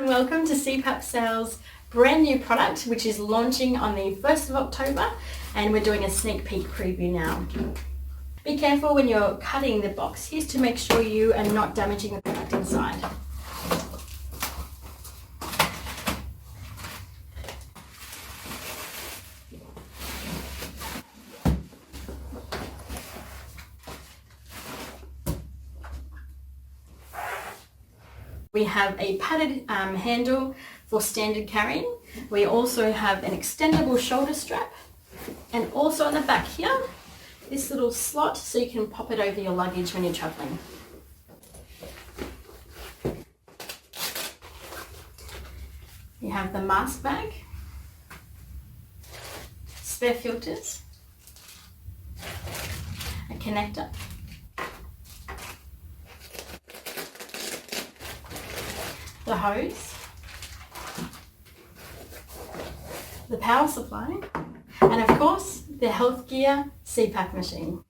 Welcome to CPAP Sales' brand new product, which is launching on the 1st of October, and we're doing a sneak peek preview now. Be careful when you're cutting the box here to make sure you are not damaging the product inside. We have a padded handle for standard carrying. We also have an extendable shoulder strap, and also on the back here, this little slot so you can pop it over your luggage when you're traveling. You have the mask bag, spare filters, a connector, the hose, the power supply, and of course the Healthgear CPAP machine.